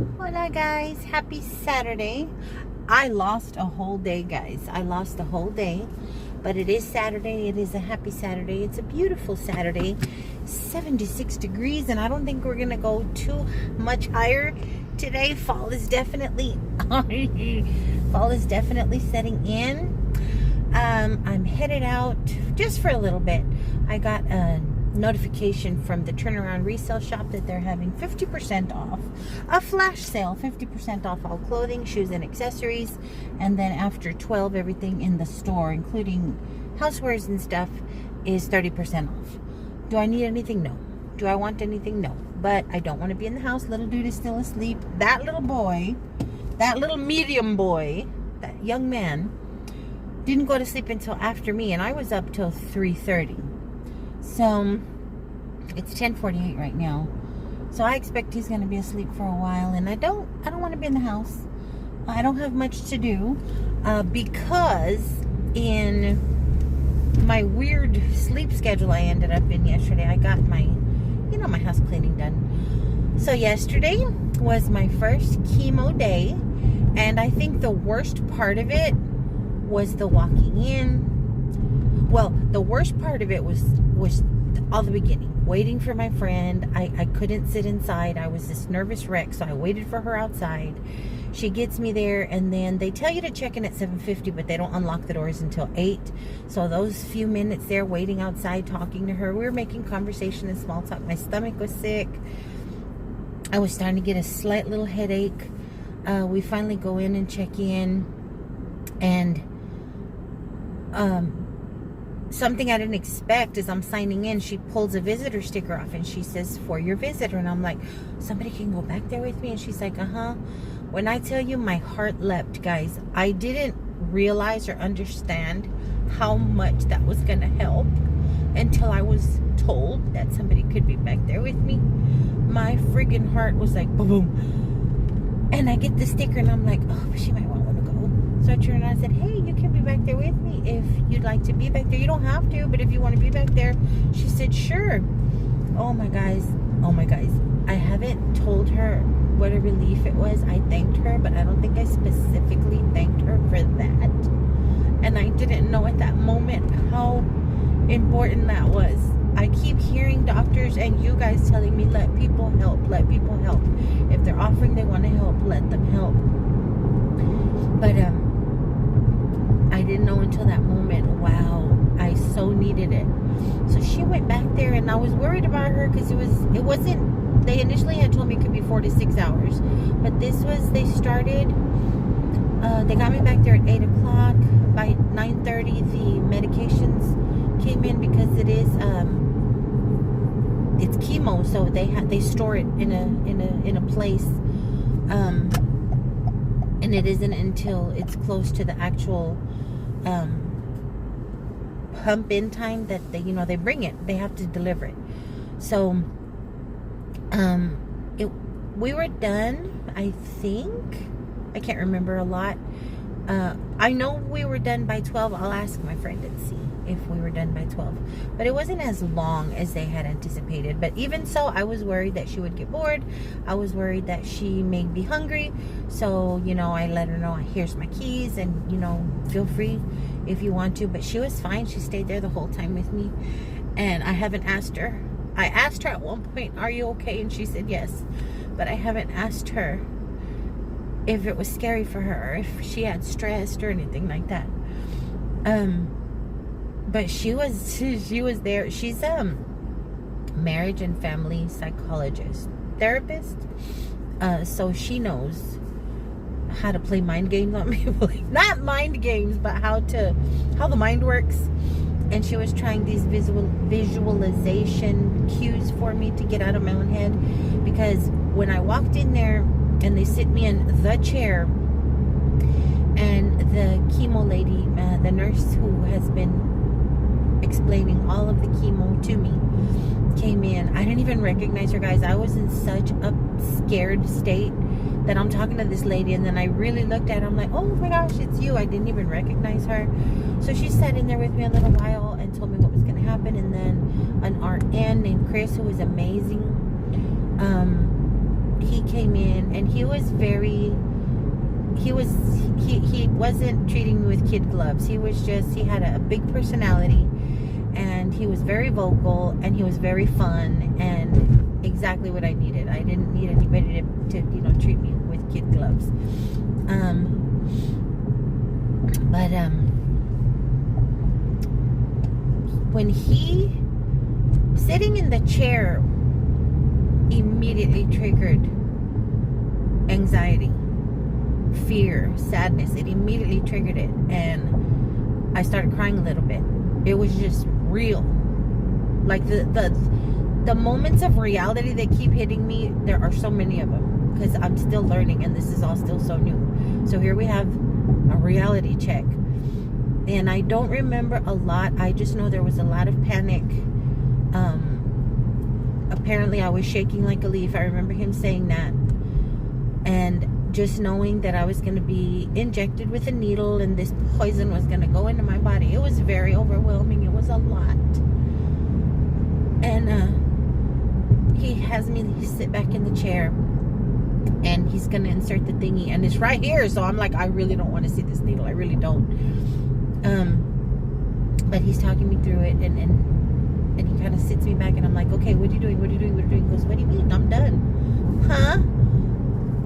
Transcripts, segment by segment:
Hola guys, happy Saturday. I lost a whole day, guys. I lost a whole day, but it is Saturday. It is a happy Saturday. It's a beautiful Saturday. 76 degrees, and I don't think we're gonna go too much higher today. Fall is definitely setting in. I'm headed out just for a little bit. I got a notification from the turnaround resale shop that they're having 50% off, a flash sale, 50% off all clothing, shoes, and accessories. And then after 12, everything in the store, including housewares and stuff, is 30% off. Do I need anything? No. Do I want anything? No. But I don't want to be in the house. Little dude is still asleep. That little boy, that little medium boy, that young man, didn't go to sleep until after me, and I was up till 3:30. So it's 10:48 right now. So I expect he's going to be asleep for a while, and I don't want to be in the house. I don't have much to do because in my weird sleep schedule I ended up in yesterday, I got my house cleaning done. So yesterday was my first chemo day, and I think the worst part of it was the walking in. Well, the worst part of it was all the beginning, waiting for my friend. I couldn't sit inside. I was this nervous wreck, so I waited for her outside. She gets me there, and then they tell you to check in at 7:50, but they don't unlock the doors until 8. So those few minutes there waiting outside, talking to her, we were making conversation and small talk. My stomach was sick. I was starting to get a slight little headache. We finally go in and check in, and something I didn't expect is I'm signing in, she pulls a visitor sticker off and she says, "For your visitor." And I'm like, somebody can go back there with me? And she's like, When I tell you, my heart leapt, guys. I didn't realize or understand how much that was gonna help until I was told that somebody could be back there with me. My friggin' heart was like boom, boom. And I get the sticker and I'm like, oh, but she might want to go. So I turned around and said, hey, you can be back there with me if you'd like to be back there. You don't have to, but if you want to be back there. She said, sure. Oh my guys. I haven't told her what a relief it was. I thanked her, but I don't think I specifically thanked her for that. And I didn't know at that moment how important that was. I keep hearing doctors and you guys telling me, let people help. If they're offering they want to help, let them help. But I didn't know until that moment. Wow, I so needed it. So she went back there, and I was worried about her because it wasn't. They initially had told me it could be 4 to 6 hours, but they started. They got me back there at 8 o'clock. By 9:30, the medications came in because it's chemo, so they store it in a place. And it isn't until it's close to the actual pump in time that they bring it. They have to deliver it. So we were done, I think. I can't remember a lot. I know we were done by 12. I'll ask my friend and see if we were done by 12. But it wasn't as long as they had anticipated. But even so, I was worried that she would get bored. I was worried that she may be hungry. So, I let her know, here's my keys, and, feel free if you want to. But she was fine. She stayed there the whole time with me. And I haven't asked her. I asked her at one point, are you okay? And she said yes. But I haven't asked her if it was scary for her, or if she had stressed or anything like that. But she was there. She's a marriage and family psychologist, therapist. So she knows how to play mind games on people. Not mind games, but how the mind works. And she was trying these visualization cues for me to get out of my own head. Because when I walked in there, and they sit me in the chair, and the chemo lady, the nurse who has been explaining all of the chemo to me, came in. I didn't even recognize her, guys. I was in such a scared state that I'm talking to this lady, and then I really looked at her. I'm like, oh my gosh, it's you. I didn't even recognize her. So she sat in there with me a little while and told me what was going to happen. And then an RN named Chris, who was amazing, he came in and he wasn't treating me with kid gloves. He had a big personality, and he was very vocal, and he was very fun, and exactly what I needed. I didn't need anybody to treat me with kid gloves. When he sitting in the chair immediately triggered anxiety, fear, sadness. It immediately triggered it, and I started crying a little bit. It was just real. Like the moments of reality that keep hitting me, there are so many of them, because I'm still learning, and this is all still so new. So here we have a reality check, and I don't remember a lot. I just know there was a lot of panic. Apparently I was shaking like a leaf. I remember him saying that, and just knowing that I was going to be injected with a needle and this poison was going to go into my body. It was very overwhelming. It was a lot. And he has me sit back in the chair, and he's going to insert the thingy, and it's right here. So I'm like, I really don't want to see this needle. I really don't. But he's talking me through it, and he kind of sits me back, and I'm like, okay, what are you doing? What are you doing? What are you doing? He goes, what do you mean? I'm done. Huh?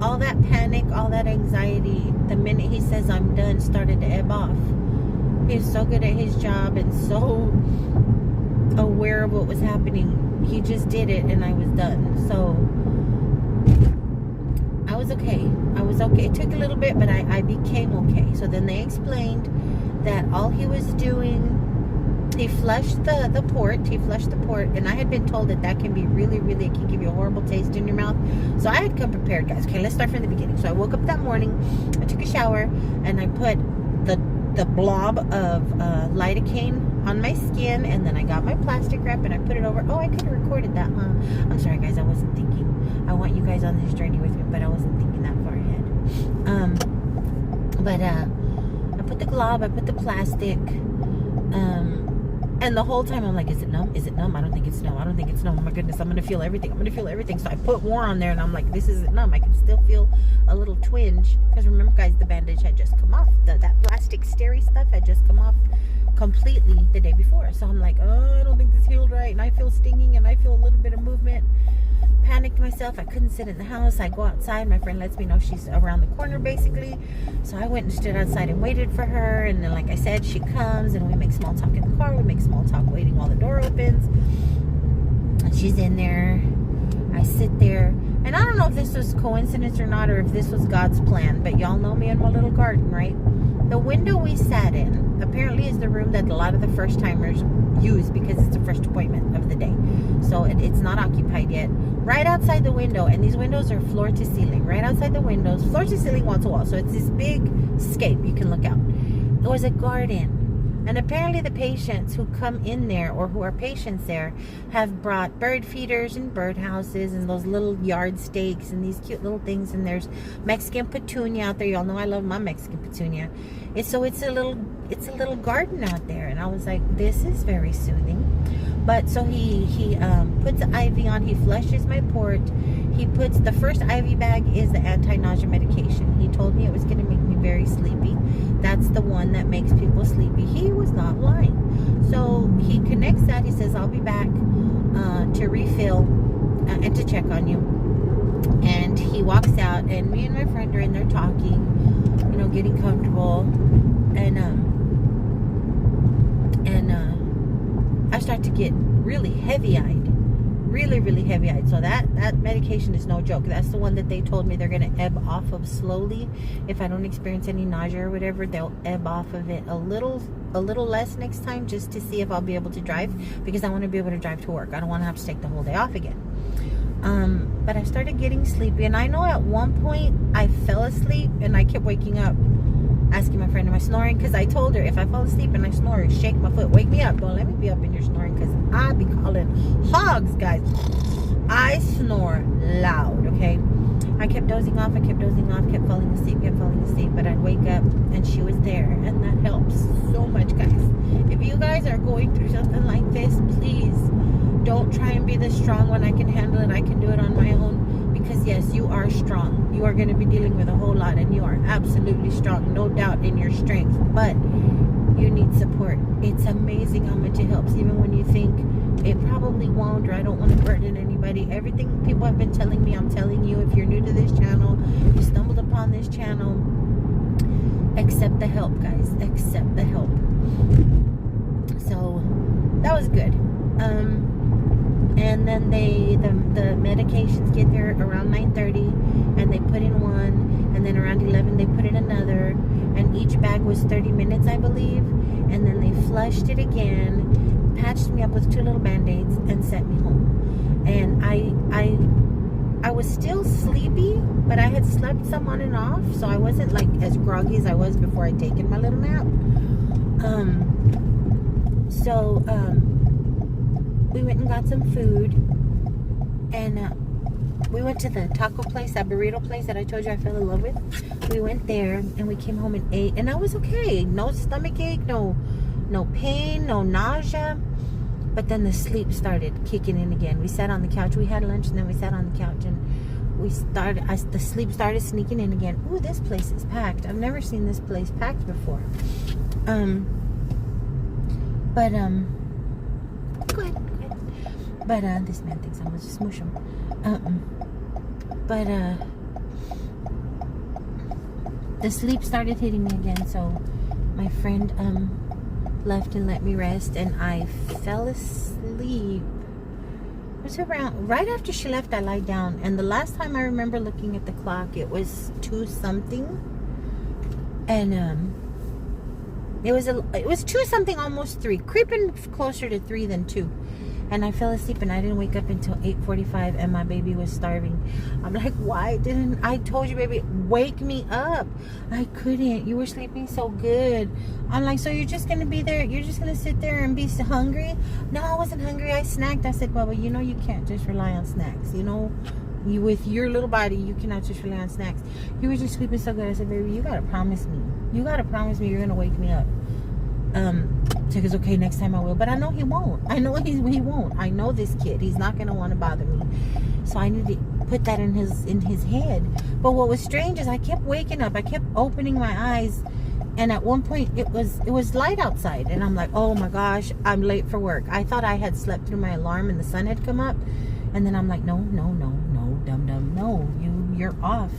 All that panic, all that anxiety, the minute he says I'm done, started to ebb off. He's so good at his job and so aware of what was happening. He just did it, and I was done. So I was okay. I was okay. It took a little bit, but I became okay. So then they explained that all he was doing, he flushed the port, and I had been told that can be really, it can give you a horrible taste in your mouth. So I had come prepared, guys. Okay, let's start from the beginning. So I woke up that morning, I took a shower, and I put the blob of lidocaine on my skin, and then I got my plastic wrap and I put it over. Oh, I could have recorded that, huh? I'm sorry, guys. I wasn't thinking. I want you guys on this journey with me, but I wasn't thinking that far ahead. I put the glob, I put the plastic, and the whole time I'm like, is it numb? Is it numb? I don't think it's numb. I don't think it's numb. Oh my goodness, I'm going to feel everything. I'm going to feel everything. So I put more on there, and I'm like, this isn't numb. I can still feel a little twinge. Because remember, guys, the bandage had just come off. That plastic steri stuff had just come off completely the day before. So I'm like, oh, I don't think this healed right. And I feel stinging, and I feel a little bit of movement. Panicked myself. I couldn't sit in the house. I go outside. My friend lets me know she's around the corner, basically. So I went and stood outside and waited for her. And then, like I said, she comes, and we make small talk in the car. We make small talk waiting while the door opens. And she's in there. I sit there. And I don't know if this was coincidence or not, or if this was God's plan. But y'all know me and my little garden, right? The window we sat in apparently is the room that a lot of the first timers use, because it's the first appointment of the day. So it's not occupied yet. Right outside the window, and these windows are floor to ceiling. Right outside the windows, floor to ceiling, wall to wall. So it's this big scape you can look out. It was a garden. And apparently the patients who come in there, or who are patients there, have brought bird feeders and bird houses and those little yard stakes and these cute little things. And there's Mexican petunia out there. Y'all know I love my Mexican petunia. It's a little garden out there. And I was like, this is very soothing. But so he puts the IV on. He flushes my port. He puts the first IV bag is the anti-nausea medication. He told me it was going to make me very sleepy. That's the one that makes people sleepy. He was not lying. So he connects that. He says, I'll be back to refill and to check on you. And he walks out, and me and my friend are in there talking, getting comfortable. And I start to get really heavy-eyed. Really heavy-eyed. So that medication is no joke. That's the one that they told me they're going to ebb off of slowly. If I don't experience any nausea or whatever, they'll ebb off of it a little less next time, just to see if I'll be able to drive, because I want to be able to drive to work. I don't want to have to take the whole day off again. But I started getting sleepy, and I know at one point I fell asleep, and I kept waking up asking my friend, am I snoring? Because I told her, if I fall asleep and I snore, shake my foot, wake me up. Don't let me be up in your snoring, because I be calling hogs, guys. I snore loud, okay? I kept dozing off, kept falling asleep, but I'd wake up and she was there, and that helps so much, guys. If you guys are going through something like this, please don't try and be the strong one. I can handle it. I can do it on my own. because yes, you are strong. You are going to be dealing with a whole lot, and you are absolutely strong, no doubt in your strength, but you need support. It's amazing how much it helps, even when you think it probably won't, or I don't want to burden anybody. Everything people have been telling me, I'm telling you. If you're new to this channel, you stumbled upon this channel, accept the help, guys. Accept the help. So that was good. And then the medications get there around 9:30, and they put in one, and then around 11 they put in another, and each bag was 30 minutes, I believe. And then they flushed it again, patched me up with 2 little band-aids, and sent me home. And I was still sleepy, but I had slept some on and off, so I wasn't like as groggy as I was before I'd taken my little nap. We went and got some food, and we went to the taco place, that burrito place that I told you I fell in love with. We went there, and we came home and ate, and I was okay. No stomach ache, no pain, no nausea. But then the sleep started kicking in again. We sat on the couch. We had lunch, and then we sat on the couch, and the sleep started sneaking in again. Ooh, this place is packed. I've never seen this place packed before. Go ahead. But this man thinks I'm gonna just smoosh him. The sleep started hitting me again, so my friend left and let me rest, and I fell asleep. It was around right after she left. I lied down, and the last time I remember looking at the clock, it was 2 something, and it was 2 something, almost 3, creeping closer to 3 than 2. And I fell asleep, and I didn't wake up until 8:45, and my baby was starving. I'm like, why didn't I told you, baby, wake me up? I couldn't. You were sleeping so good. I'm like, so you're just gonna be there? You're just gonna sit there and be hungry? No, I wasn't hungry. I snacked. I said, Bubba, you know you can't just rely on snacks. You know, you with your little body, you cannot just rely on snacks. You were just sleeping so good. I said, baby, you gotta promise me. You gotta promise me you're gonna wake me up. So he goes, okay, next time I will. But I know he won't. I know he won't. I know this kid. He's not going to want to bother me. So I need to put that in his head. But what was strange is I kept waking up. I kept opening my eyes. And at one point, it was light outside. And I'm like, oh my gosh, I'm late for work. I thought I had slept through my alarm and the sun had come up. And then I'm like, no, dum-dum, no. You're off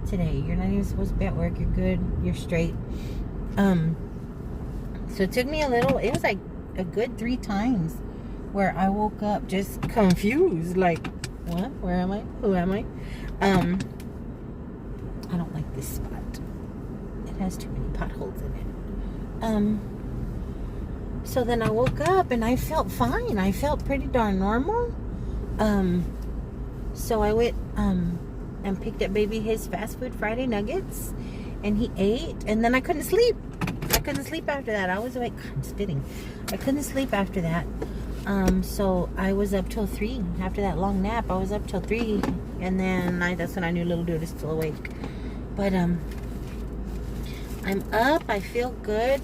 today. You're not even supposed to be at work. You're good. You're straight. So it took me it was like a good 3 times where I woke up just confused. Like, what? Where am I? Who am I? I don't like this spot. It has too many potholes in it. So then I woke up and I felt fine. I felt pretty darn normal. So I went and picked up baby his fast food Friday nuggets, and he ate, and then I couldn't sleep. I couldn't sleep after that. I was like, I'm spitting. I couldn't sleep after that. So I was up till 3. After that long nap, I was up till 3. And then that's when I knew little dude is still awake. But I'm up. I feel good.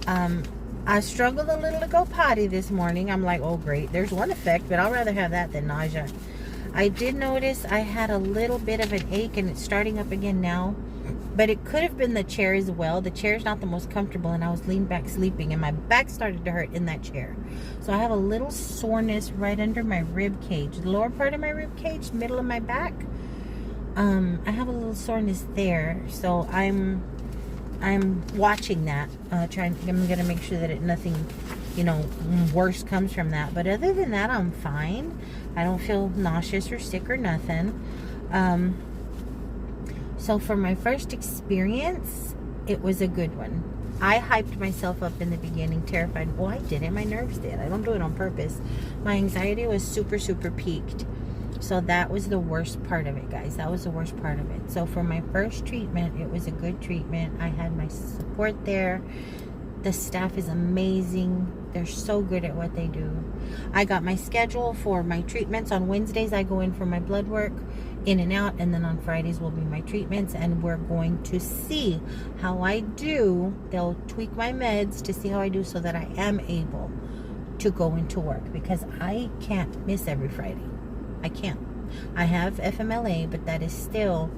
I struggled a little to go potty this morning. I'm like, oh great. There's one effect, but I'll rather have that than nausea. I did notice I had a little bit of an ache, and it's starting up again now. But it could have been the chair as well. The chair is not the most comfortable, and I was leaned back sleeping, and my back started to hurt in that chair. So I have a little soreness right under my rib cage. The lower part of my rib cage, middle of my back. I have a little soreness there. So I'm watching that. I'm going to make sure that nothing, worse comes from that. But other than that, I'm fine. I don't feel nauseous or sick or nothing. So for my first experience, it was a good one. I hyped myself up in the beginning, terrified. Well, I didn't. My nerves did. I don't do it on purpose. My anxiety was super, super peaked. So that was the worst part of it, guys. That was the worst part of it. So for my first treatment, it was a good treatment. I had my support there. The staff is amazing. They're so good at what they do. I got my schedule for my treatments. On Wednesdays, I go in for my blood work, in and out, and then on Fridays will be my treatments, and we're going to see how I do. They'll tweak my meds to see how I do so that I am able to go into work, because I can't miss every Friday. I can't. I have FMLA, but that is still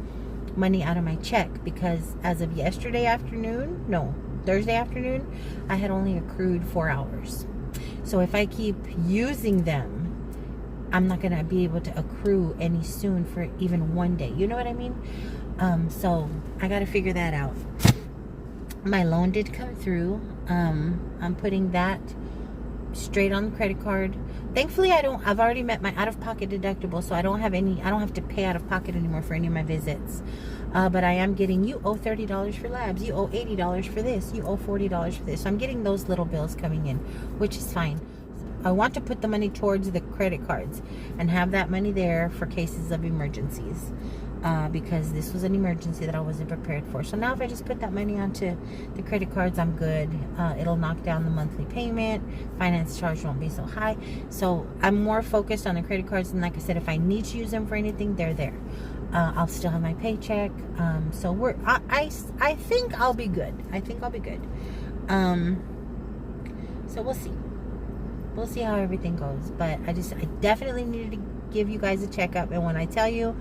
money out of my check, because as of Thursday afternoon, I had only accrued 4 hours. So if I keep using them, I'm not going to be able to accrue any soon for even one day. You know what I mean? So I got to figure that out. My loan did come through. I'm putting that straight on the credit card. Thankfully, I've already met my out-of-pocket deductible, so I don't have to pay out of pocket anymore for any of my visits. But I am getting, you owe $30 for labs, you owe $80 for this, you owe $40 for this. So I'm getting those little bills coming in, which is fine. I want to put the money towards the credit cards and have that money there for cases of emergencies, because this was an emergency that I wasn't prepared for. So now if I just put that money onto the credit cards, I'm good. It'll knock down the monthly payment. Finance charge won't be so high. So I'm more focused on the credit cards, and like I said, if I need to use them for anything, they're there. I'll still have my paycheck. So I think I'll be good. So we'll see. We'll see how everything goes. But I definitely needed to give you guys a checkup. And when I tell you,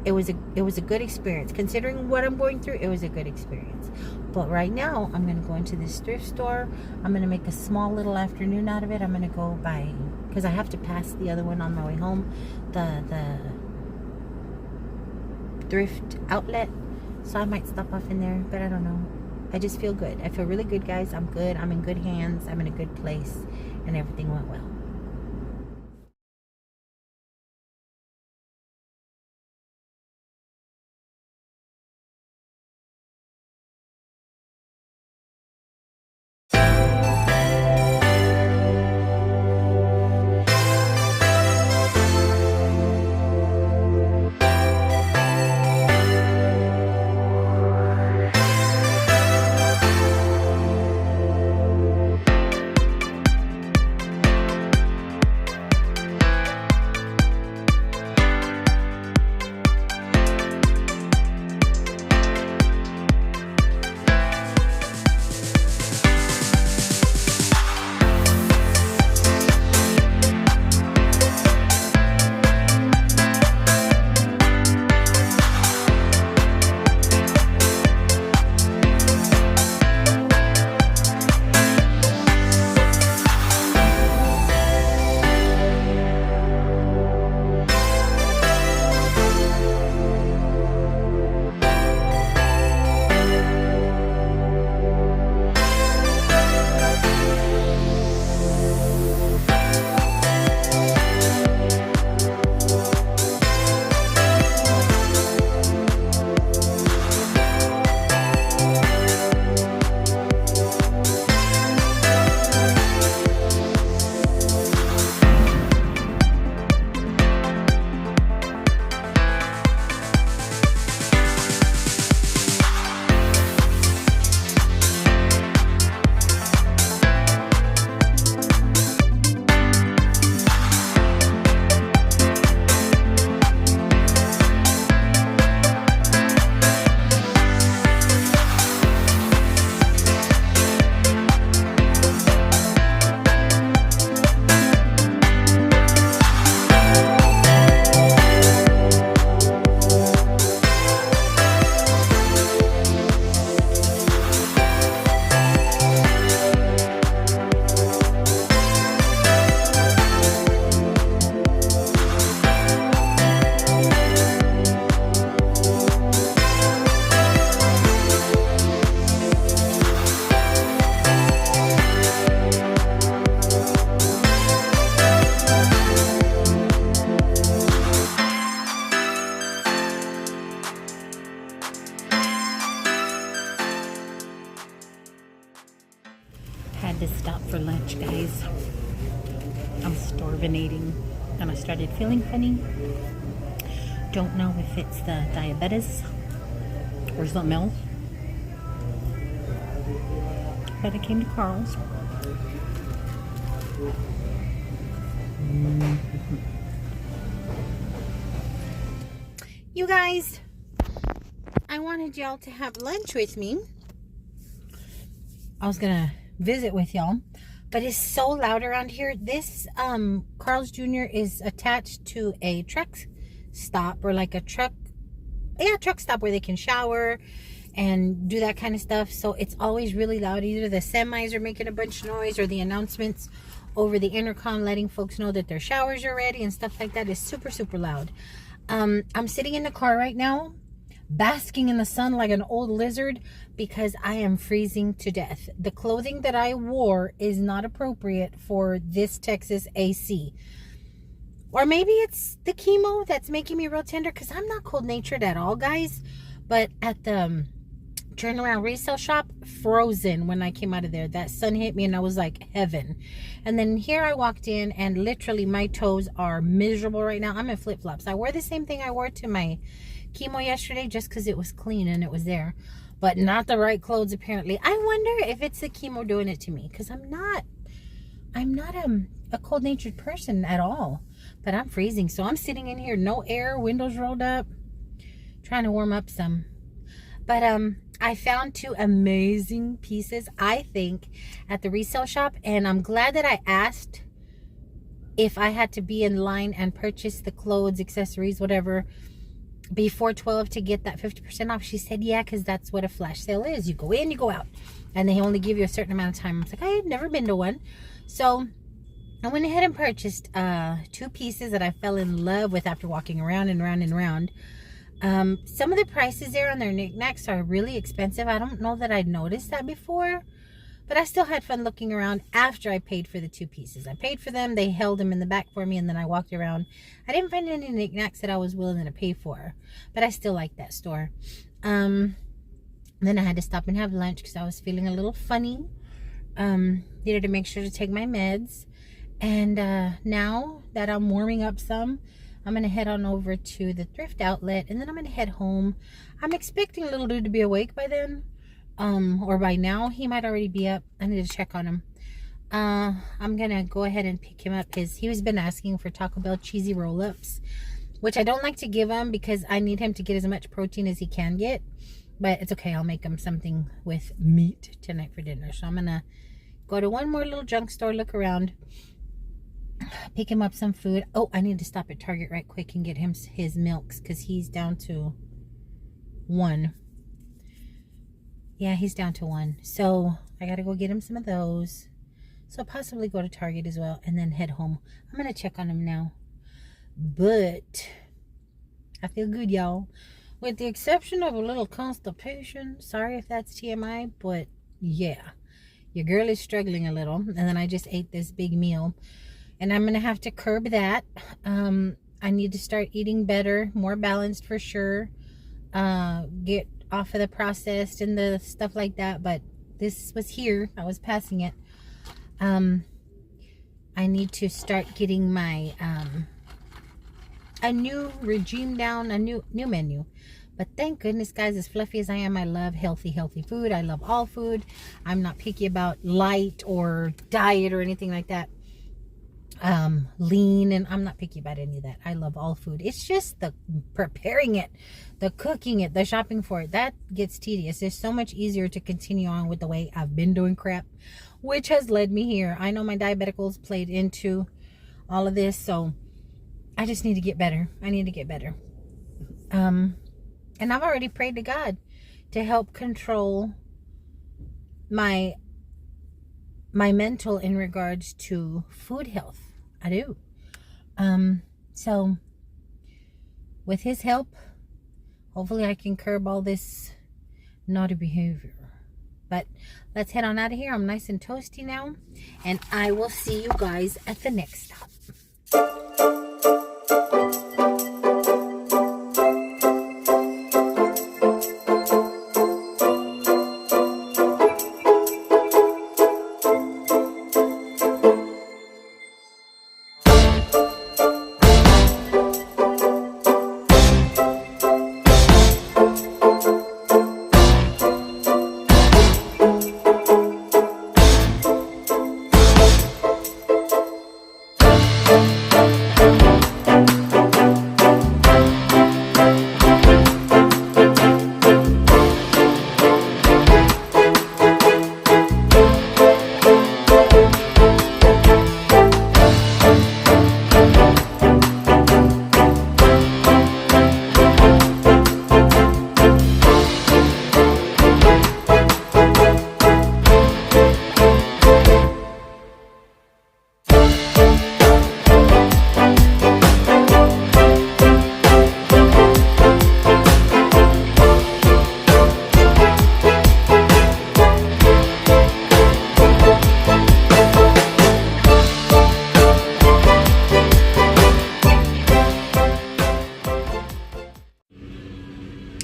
it was a good experience. Considering what I'm going through, it was a good experience. But right now, I'm going to go into this thrift store. I'm going to make a small little afternoon out of it. I'm going to go by, because I have to pass the other one on my way home, the thrift outlet. So I might stop off in there, but I don't know. I just feel good. I feel really good, guys. I'm good. I'm in good hands. I'm in a good place. And everything went well. Had to stop for lunch, guys. I'm starvinating and I started feeling funny. Don't know if it's the diabetes or something else. But I came to Carl's. You guys, I wanted y'all to have lunch with me. I was gonna visit with y'all, but it's so loud around here. This Carl's Jr. is attached to a truck stop, or like a truck stop where they can shower and do that kind of stuff. So it's always really loud. Either the semis are making a bunch of noise, or the announcements over the intercom letting folks know that their showers are ready and stuff like that is super, super loud. I'm sitting in the car right now, basking in the sun like an old lizard, because I am freezing to death. The clothing that I wore is not appropriate for this Texas AC. Or maybe it's the chemo that's making me real tender, because I'm not cold-natured at all, guys. But at the turnaround resale shop, frozen when I came out of there. That sun hit me and I was like heaven. And then here I walked in and literally my toes are miserable right now. I'm in flip-flops. I wore the same thing I wore to my chemo yesterday just because it was clean and it was there. But not the right clothes apparently. I wonder if it's the chemo doing it to me, because I'm not a cold-natured person at all. But I'm freezing, so I'm sitting in here, no air, windows rolled up, trying to warm up some. But I found 2 amazing pieces, I think, at the resale shop, and I'm glad that I asked if I had to be in line and purchase the clothes, accessories, whatever, before 12 to get that 50% off. She said, yeah, because that's what a flash sale is. You go in, you go out, and they only give you a certain amount of time. I was like, I've never been to one. So I went ahead and purchased 2 pieces that I fell in love with after walking around and around and around. Some of the prices there on their knickknacks are really expensive. I don't know that I'd noticed that before, but I still had fun looking around after I paid for the 2 pieces. I paid for them, they held them in the back for me, and then I walked around. I didn't find any knickknacks that I was willing to pay for, but I still like that store. Then I had to stop and have lunch because I was feeling a little funny. Needed to make sure to take my meds. And now that I'm warming up some, I'm going to head on over to the thrift outlet, and then I'm going to head home. I'm expecting little dude to be awake by then, or by now. He might already be up. I need to check on him. I'm going to go ahead and pick him up. He's been asking for Taco Bell cheesy roll-ups, which I don't like to give him because I need him to get as much protein as he can get. But it's okay. I'll make him something with meat tonight for dinner. So I'm going to go to one more little junk store, look around, pick him up some food. Oh, I need to stop at Target right quick and get him his milks, because he's down to 1. Yeah, he's down to 1. So I gotta go get him some of those. So possibly go to Target as well and then head home. I'm gonna check on him now. But I feel good, y'all. With the exception of a little constipation. Sorry if that's TMI, but yeah, your girl is struggling a little. And then I just ate this big meal. And I'm going to have to curb that. I need to start eating better, more balanced for sure. Get off of the processed and the stuff like that. But this was here. I was passing it. I need to start getting my a new regime down, a new menu. But thank goodness, guys, as fluffy as I am, I love healthy food. I love all food. I'm not picky about light or diet or anything like that. Lean, and I'm not picky about any of that. I love all food. It's just the preparing it, the cooking it, the shopping for it, that gets tedious. It's so much easier to continue on with the way I've been doing crap, which has led me here. I know my diabeticals played into all of this, so I just need to get better. I need to get better. And I've already prayed to God to help control my mental in regards to food health. I do. So with his help, hopefully I can curb all this naughty behavior. But let's head on out of here. I'm nice and toasty now, and I will see you guys at the next stop.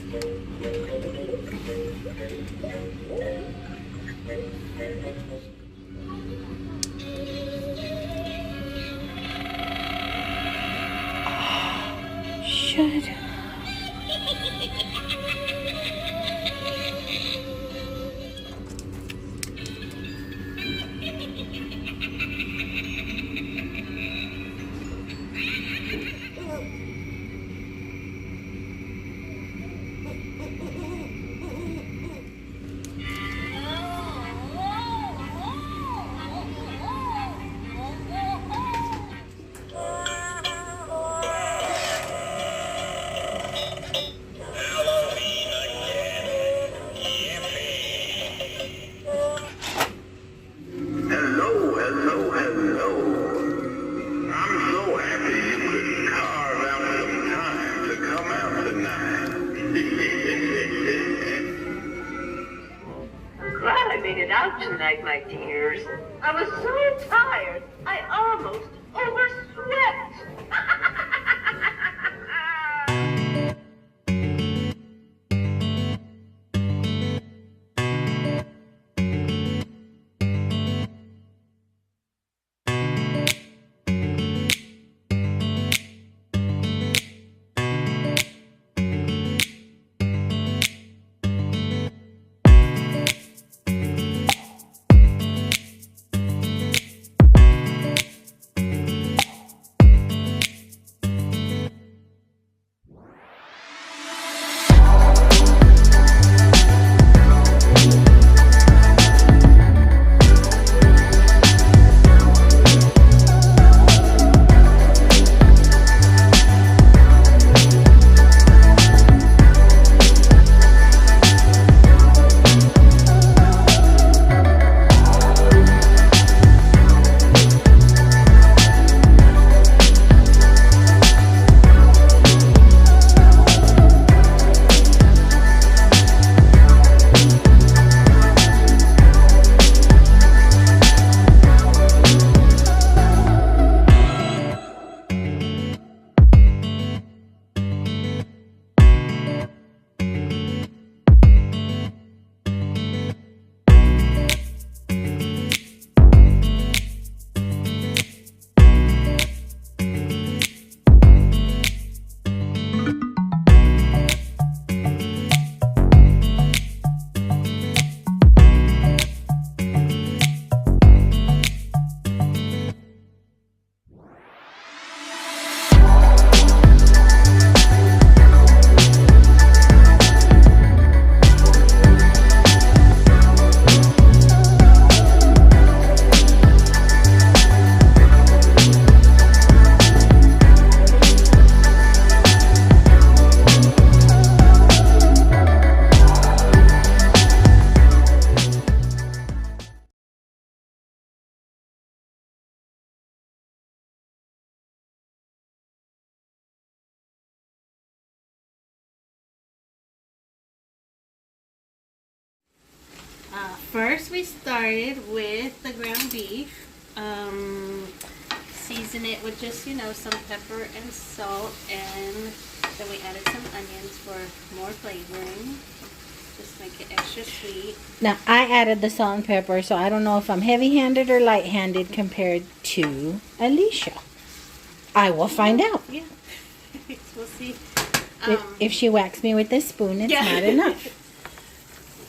Shut up. Tonight, my dears. I was so tired, I almost overslept. First we started with the ground beef. Season it with just, some pepper and salt, and then we added some onions for more flavoring. Just make it extra sweet. Now, I added the salt and pepper, so I don't know if I'm heavy-handed or light-handed compared to Alicia. I will find out. Yeah. We'll see. If she whacks me with this spoon, it's not enough.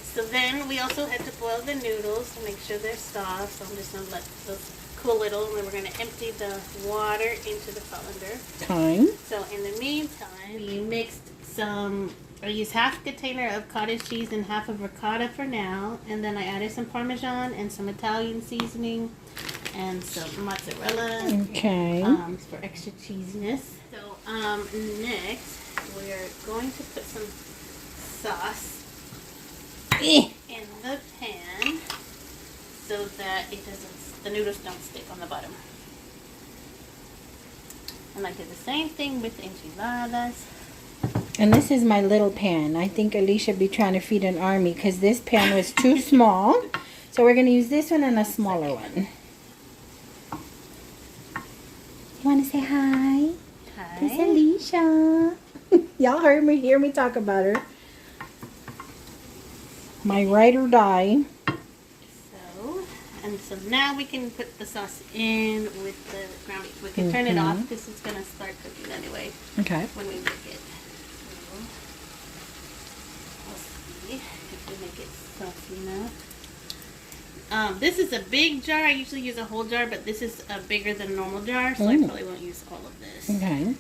So then we also had to boil the noodles to make sure they're soft. So I'm just going to let those cool a little, and then we're going to empty the water into the colander. So in the meantime, we mixed I used half a container of cottage cheese and half of ricotta for now. And then I added some Parmesan and some Italian seasoning and some mozzarella. Okay. For extra cheesiness. So next we're going to put some sauce in the pan so that the noodles don't stick on the bottom. And I did the same thing with the enchiladas. And this is my little pan. I think Alicia be trying to feed an army because this pan was too small. So we're going to use this one and a smaller one. You want to say hi? Hi. This is Alicia. Y'all hear me talk about her. My ride or die. So now we can put the sauce in with the ground beef. We can turn it off because it's going to start cooking anyway. Okay. When we make it. So, we'll see if we make it saucy enough. This is a big jar. I usually use a whole jar, but this is a bigger than normal jar, so I probably won't use all of this. Okay.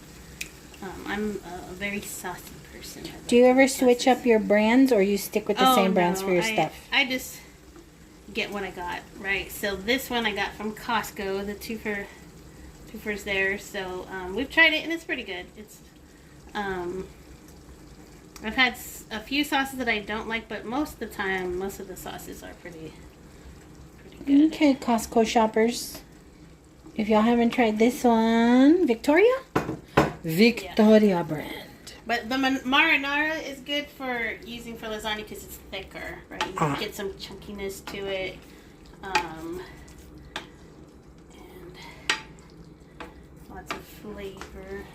I'm a very saucy person. Do you ever switch up your brands, or you stick with the same brands for your stuff? I just get what I got, right? So this one I got from Costco, the twofers there. So we've tried it and it's pretty good. It's I've had a few sauces that I don't like, but most of the time, most of the sauces are pretty good. Okay, Costco shoppers. If y'all haven't tried this one, Victoria brand. But the marinara is good for using for lasagna because it's thicker, right? You can get some chunkiness to it. And lots of flavor.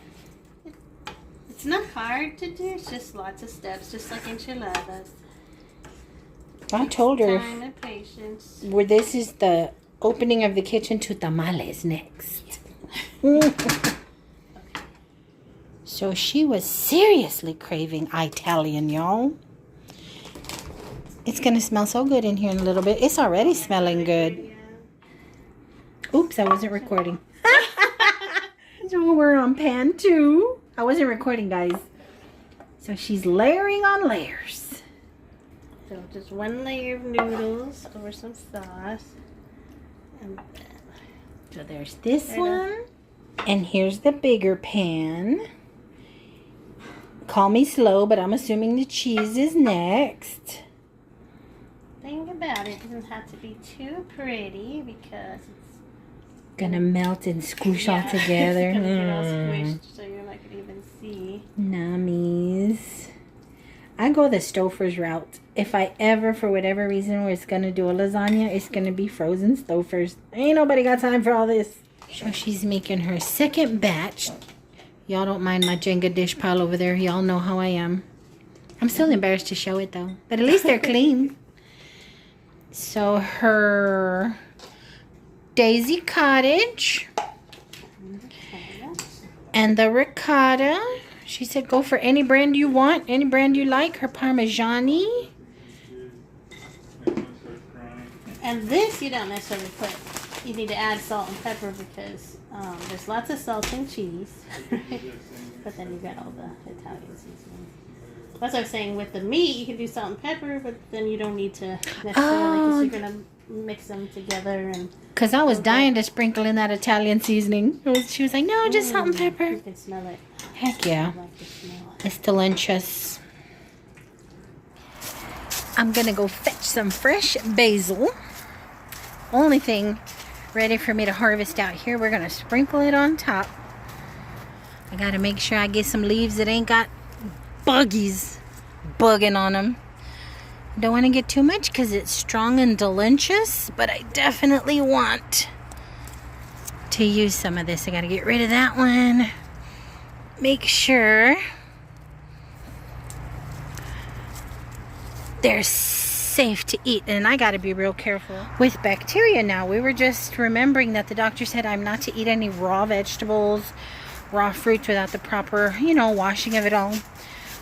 It's not hard to do, it's just lots of steps, just like enchiladas. I told her Time and patience. where this is the opening of the kitchen to tamales next. So she was seriously craving Italian, y'all. It's going to smell so good in here in a little bit. It's already smelling good. Oops, I wasn't recording. So we're on pan 2. I wasn't recording, guys. So she's layering on layers. So just one layer of noodles over some sauce. And So there's this one. And here's the bigger pan. Call me slow, but I'm assuming the cheese is next. Think about it, doesn't have to be too pretty because it's Gonna melt and squish all together. It's gonna get all squished, so you're not gonna even see. Nummies. I go the Stouffer's route. If I ever, for whatever reason, was gonna do a lasagna, it's gonna be frozen Stouffer's. Ain't nobody got time for all this. So she's making her second batch. Y'all don't mind my Jenga dish pile over there. Y'all know how I am. I'm still embarrassed to show it though. But at least they're clean. So her Daisy Cottage and the ricotta. She said go for any brand you want, any brand you like. Her Parmigiani. And this you don't necessarily put. You need to add salt and pepper because there's lots of salt and cheese. But then you got all the Italian seasoning. That's what I was saying. With the meat, you can do salt and pepper, but then you don't need to necessarily because you're gonna mix them together. And because I was dying to sprinkle in that Italian seasoning. She was like, no, just salt and pepper. You can smell it. Heck yeah. I like the smell. It's delicious. I'm going to go fetch some fresh basil. Only thing ready for me to harvest out here. We're going to sprinkle it on top. I got to make sure I get some leaves that ain't got buggies bugging on them. Don't want to get too much because it's strong and delicious, but I definitely want to use some of this. I got to get rid of that one. Make sure they're safe to eat, and I got to be real careful with bacteria now. We were just remembering that the doctor said I'm not to eat any raw vegetables, raw fruits without the proper, washing of it all.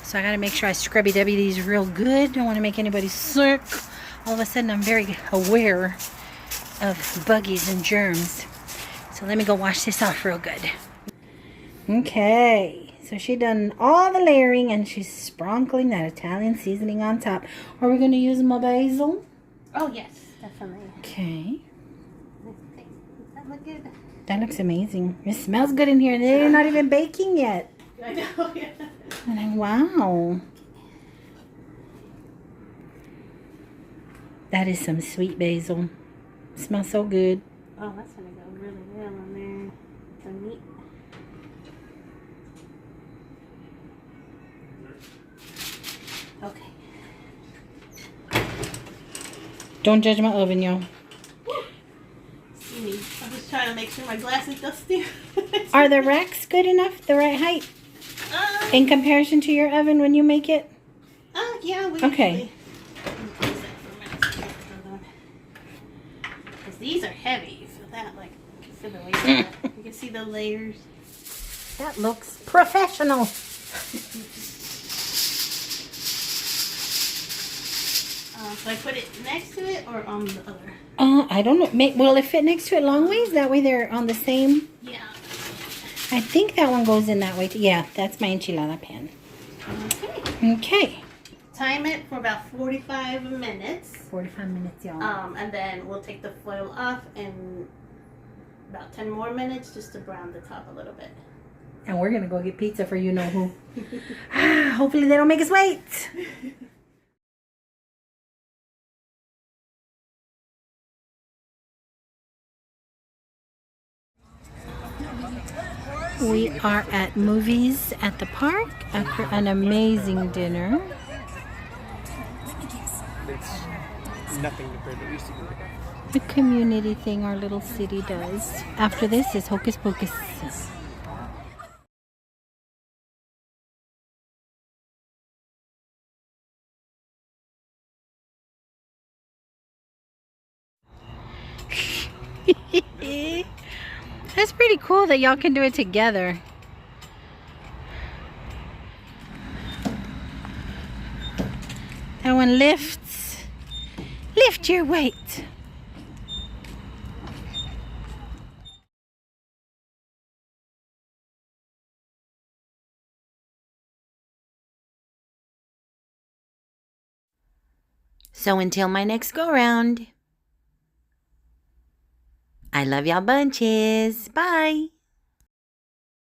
So I got to make sure I scrubby-dubby these real good. Don't want to make anybody sick. All of a sudden, I'm very aware of buggies and germs. So let me go wash this off real good. Okay. So she done all the layering and she's sprinkling that Italian seasoning on top. Are we going to use my basil? Oh, yes. Definitely. Okay. Does that look good? That looks amazing. It smells good in here and they're not even baking yet. I know, yeah. Wow. That is some sweet basil. It smells so good. Oh, that's going to go really well on there. The meat. Okay. Don't judge my oven, y'all. See me. I'm just trying to make sure my glass is dusty. Are the racks good enough? The right height? In comparison to your oven when you make it? Yeah, we Okay. usually use these are heavy. You feel that? Like, you can feel the weight of that. You can see the layers. That looks professional. So I put it next to it or on the other? I don't know. Will it fit next to it long ways? That way they're on the same. Yeah. I think that one goes in that way. Yeah, that's my enchilada pan. Okay. Okay. Time it for about 45 minutes. 45 minutes, y'all. And then we'll take the foil off in about 10 more minutes just to brown the top a little bit. And we're going to go get pizza for you know who. Hopefully they don't make us wait. We are at Movies at the Park after an amazing dinner. It's nothing compared to what we used to do. The community thing our little city does. After this is Hocus Pocus. That's pretty cool that y'all can do it together. That one lifts. Lift your weight. So until my next go round, I love y'all bunches. Bye.